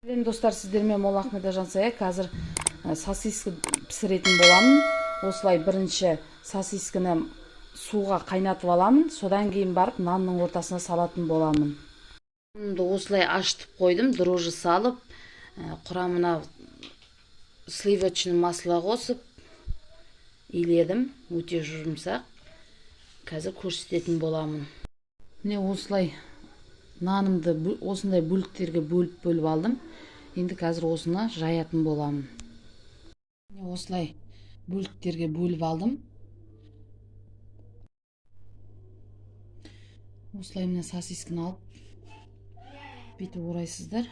Сәлем достар, сіздермен Мол Ахмеда Жансая. Қазір сосиска пісіретін боламын. Осылай бірінші сосисканы суға қайнатып аламын. Содан кейін барып нанның ортасына салатын боламын. Нанымды осылай ашытып қойдым, дрожжи салып, құрамына сливочный масло қосып иледім. Өте жұмсақ. Қазір көрсететін боламын. Міне осылай нанымды осындай бөліктерге бөліп алдым. Енді қазір осыны жаятын боламын. Міне осылай бөліктерге бөліп алдым. Осылай міне сосисканы алып бүйтіп орайсыздар.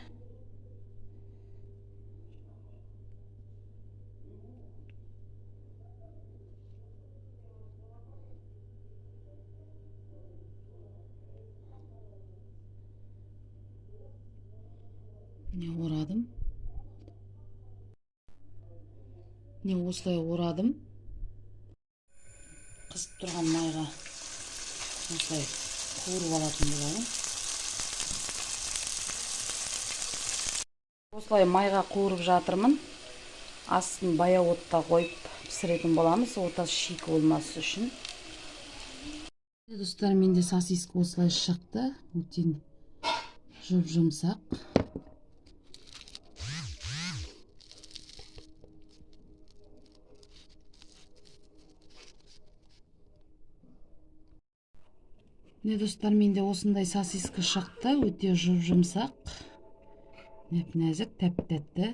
Міне орадым. Міне осылай орадым. Қызып тұрған майға осылай қуырып алатын боламын. Осылай майға қуырып жатырмын. Астын баяу отта қойып пісіретін боламыз, ортасы шикі болмасы үшін. Достар, менде сосиска осылай шықты. Өте жұмсақ. Міне достар, менде осындай сосиска шықты. Өте жұмсақ. Нәзік, тәп-тәтті.